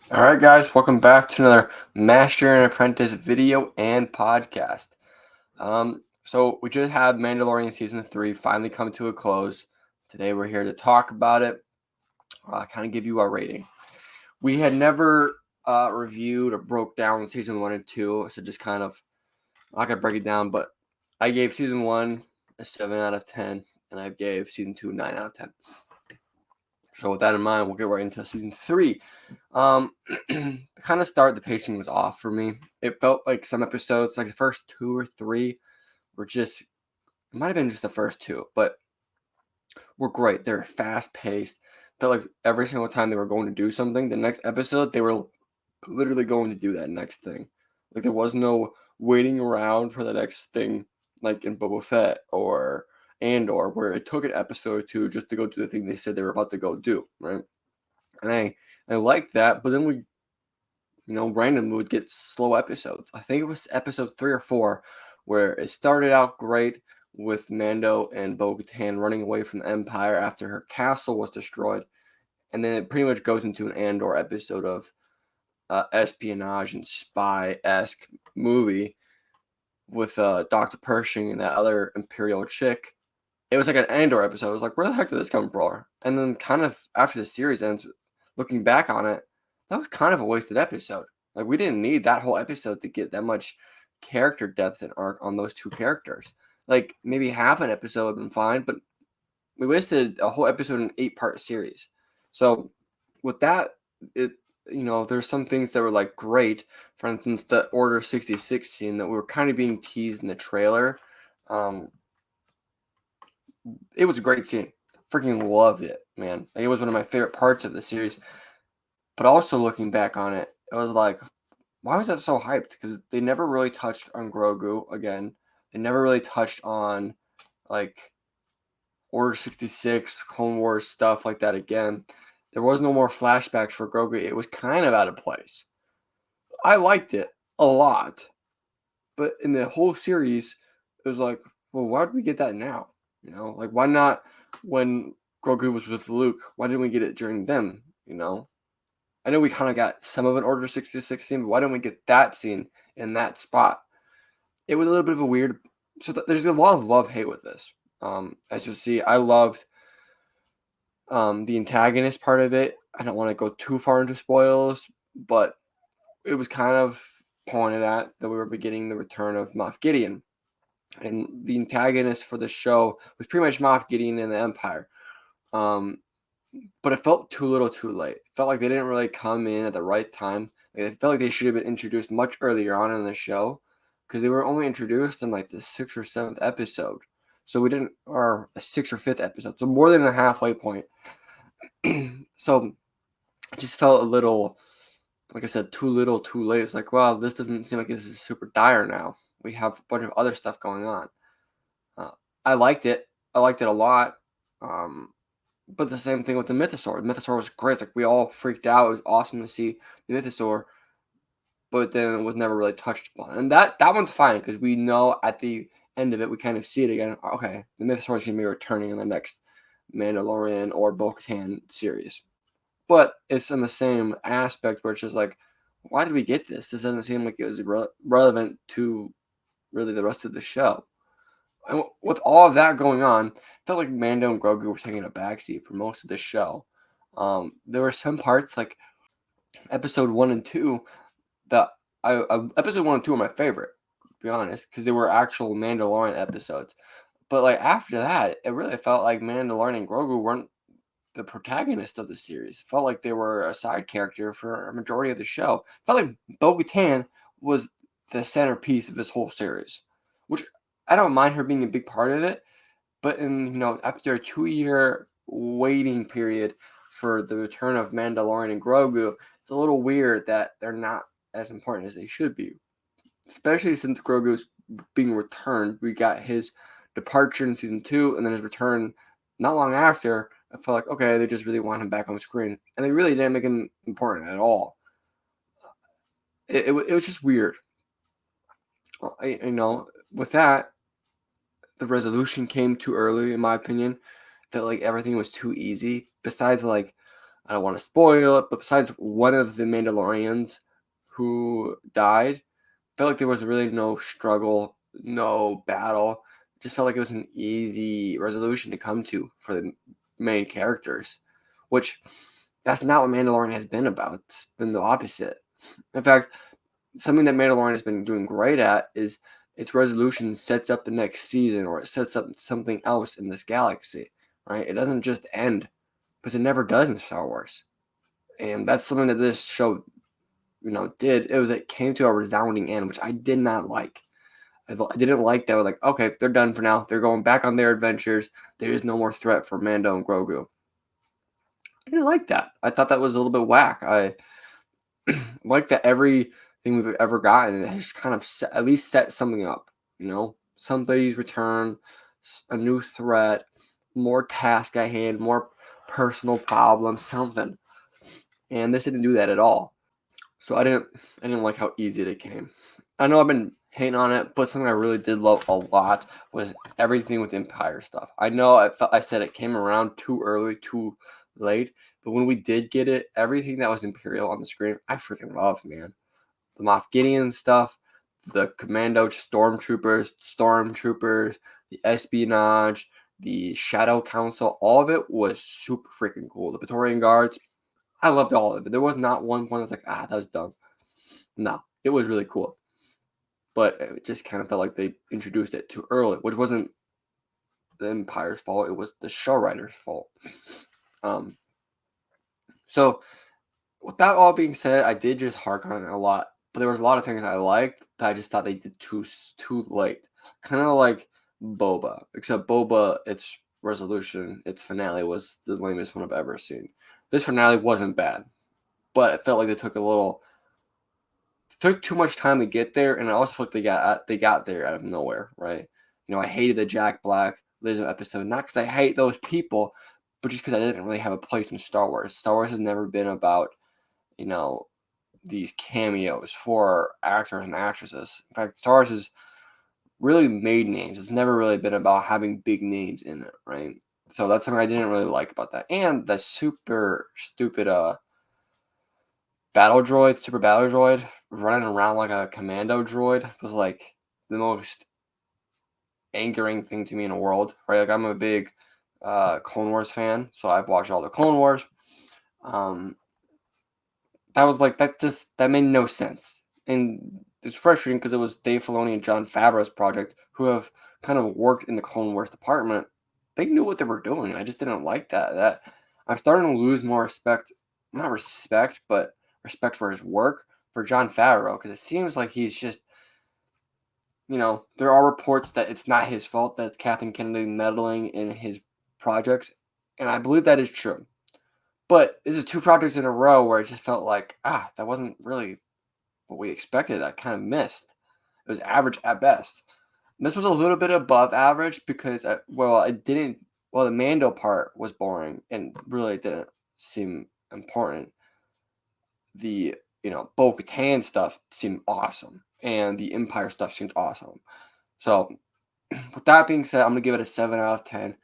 All right, guys, welcome back to another Master and Apprentice video and podcast. So we just had Mandalorian season 3 finally come to a close. Today we're here to talk about it, kind of give you our rating. We had never reviewed or broke down season 1 and 2, so just kind of I'm not gonna break it down, but I gave season 1 a 7 out of 10, and I gave season 2 a 9 out of 10. So with that in mind, we'll get right into season 3. Kind of start, the pacing was off for me. It felt like some episodes, like the first 2 or 3, were just, it might have been just the first 2, but were great. They were fast paced. Felt like every single time they were going to do something, the next episode they were literally going to do that next thing. Like there was no waiting around for the next thing, like in Boba Fett or Andor, where it took an episode or two just to go do the thing they said they were about to go do, right? And I like that, but then we, randomly would get slow episodes. I think it was episode 3 or 4 where it started out great with Mando and Bo-Katan running away from the Empire after her castle was destroyed, and then it pretty much goes into an Andor episode of espionage and spy-esque movie with Dr. Pershing and that other Imperial chick. It was like an Andor episode. I was like, where the heck did this come from? And then kind of after the series ends, looking back on it, that was kind of a wasted episode. Like we didn't need that whole episode to get that much character depth and arc on those two characters. Like maybe half an episode would have been fine, but we wasted a whole episode in an 8-part series. So with that, there's some things that were like great. For instance, the Order 66 scene that we were kind of being teased in the trailer. It was a great scene. Freaking loved it, man. Like, it was one of my favorite parts of the series. But also looking back on it, it was like, why was that so hyped? Because they never really touched on Grogu again. They never really touched on like Order 66, Clone Wars stuff like that again. There was no more flashbacks for Grogu. It was kind of out of place. I liked it a lot. But in the whole series, it was like, well, why did we get that now? Like why not when Grogu was with Luke? Why didn't we get it during them? I know we kind of got some of an Order 66 scene, but why didn't we get that scene in that spot? It was a little bit of a weird. So there's a lot of love-hate with this. As you'll see, I loved the antagonist part of it. I don't want to go too far into spoils, but it was kind of pointed at that we were beginning the return of Moff Gideon. And the antagonist for the show was pretty much Moff Gideon and the Empire. But it felt too little too late. It felt like they didn't really come in at the right time. It felt like they should have been introduced much earlier on in the show because they were only introduced in like the 6th or 7th episode. So we didn't, or a 6th or 5th episode. So more than a halfway point. So it just felt a little, like I said, too little too late. It's like, wow, this doesn't seem like this is super dire now. We have a bunch of other stuff going on. I liked it. I liked it a lot. But the same thing with the Mythosaur. The Mythosaur was great. It's like we all freaked out. It was awesome to see the Mythosaur, but then it was never really touched upon. And that one's fine because we know at the end of it, we kind of see it again. Okay, the Mythosaur is going to be returning in the next Mandalorian or Bo-Katan series. But it's in the same aspect where it's just like, why did we get this? This doesn't seem like it was relevant to really the rest of the show. And with all of that going on, I felt like Mando and Grogu were taking a backseat for most of the show. There were some parts like episode 1 and 2 that episode 1 and 2 are my favorite, to be honest, because they were actual Mandalorian episodes. But like after that, it really felt like Mandalorian and Grogu weren't the protagonist of the series. It felt like they were a side character for a majority of the show. It felt like Bo-Katan was the centerpiece of this whole series, which I don't mind her being a big part of it. But after a 2-year waiting period for the return of Mandalorian and Grogu, it's a little weird that they're not as important as they should be. Especially since Grogu's being returned. We got his departure in season 2 and then his return not long after. I felt like, okay, they just really want him back on the screen. And they really didn't make him important at all. It was just weird. With that, the resolution came too early, in my opinion. That like everything was too easy. Besides, like I don't want to spoil it, but besides one of the Mandalorians who died, felt like there was really no struggle, no battle. Just felt like it was an easy resolution to come to for the main characters, which that's not what Mandalorian has been about. It's been the opposite. In fact, something that Mandalorian has been doing great at is its resolution sets up the next season, or it sets up something else in this galaxy, right? It doesn't just end, because it never does in Star Wars. And that's something that this show, did. It came to a resounding end, which I did not like. I didn't like that. We're like, okay, they're done for now. They're going back on their adventures. There is no more threat for Mando and Grogu. I didn't like that. I thought that was a little bit whack. I like that everything we've ever gotten has kind of at least set something up. Somebody's return, a new threat, more task at hand, more personal problems, something. And this didn't do that at all. So I didn't like how easy it came. I know I've been hating on it, but something I really did love a lot was everything with Empire stuff. I know I said it came around too early, too late, but when we did get it, everything that was Imperial on the screen, I freaking loved, man. The Moff Gideon stuff, the Commando Stormtroopers, the espionage, the Shadow Council, all of it was super freaking cool. The Praetorian Guards, I loved all of it. There was not one point I was like, that was dumb. No, it was really cool. But it just kind of felt like they introduced it too early, which wasn't the Empire's fault. It was the show writer's fault. So with that all being said, I did just hark on it a lot. But there was a lot of things I liked that I just thought they did too late. Kind of like Boba. Except Boba, its resolution, its finale was the lamest one I've ever seen. This finale wasn't bad, but it felt like they took too much time to get there, and I also felt like they got there out of nowhere, right? I hated the Jack Black Lizzo episode, not because I hate those people, but just because I didn't really have a place in Star Wars. Star Wars has never been about, these cameos for actors and actresses. In fact, Star Wars has really made names. It's never really been about having big names in it, right? So that's something I didn't really like about that. And the super stupid super battle droid running around like a commando droid was like the most angering thing to me in the world, right? Like I'm a big Clone Wars fan, so I've watched all the Clone Wars. That was like that made no sense, and it's frustrating because it was Dave Filoni and Jon Favreau's project, who have kind of worked in the Clone Wars department. They knew what they were doing. I just didn't like that. I'm starting to lose more respect, not respect, but respect for his work for Jon Favreau, because it seems like he's just, there are reports that it's not his fault, that it's Kathleen Kennedy meddling in his projects, and I believe that is true. But this is 2 projects in a row where it just felt like, that wasn't really what we expected. I kind of missed. It was average at best. And this was a little bit above average because, the Mando part was boring and really didn't seem important. The, Bo-Katan stuff seemed awesome, and the Empire stuff seemed awesome. So, with that being said, I'm going to give it a 7 out of 10.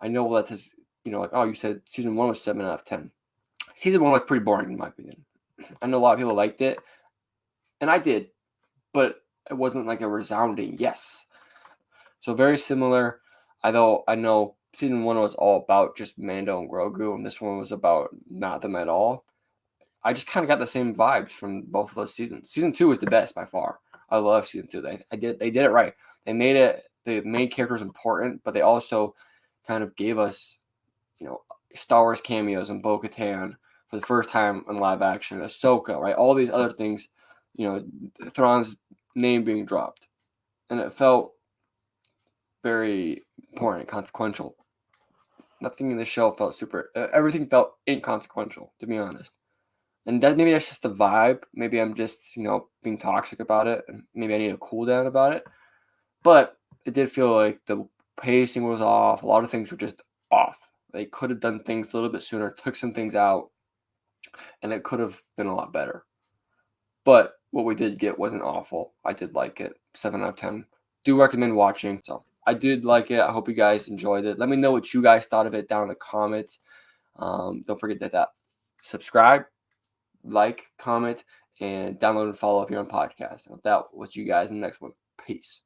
I know that is, like, you said season 1 was 7 out of 10. Season 1 was pretty boring, in my opinion. I know a lot of people liked it, and I did, but it wasn't like a resounding yes. So very similar. Although I know season 1 was all about just Mando and Grogu, and this one was about not them at all. I just kind of got the same vibes from both of those seasons. Season 2 was the best by far. I love season 2. They did it right. They made it, the main characters important, but they also kind of gave us, Star Wars cameos and Bo-Katan for the first time in live action, Ahsoka, right? All these other things, Thrawn's name being dropped. And it felt very important, consequential. Nothing in the show felt everything felt inconsequential, to be honest. And maybe that's just the vibe. Maybe I'm just, being toxic about it. And maybe I need a cool down about it. But it did feel like the pacing was off. A lot of things were just off. They could have done things a little bit sooner, took some things out, and it could have been a lot better. But what we did get wasn't awful. I did like it. 7 out of 10. Do recommend watching. So I did like it. I hope you guys enjoyed it. Let me know what you guys thought of it down in the comments. Don't forget that subscribe, like, comment, and download and follow if you're on podcast. And with that, we'll see you guys in the next one. Peace.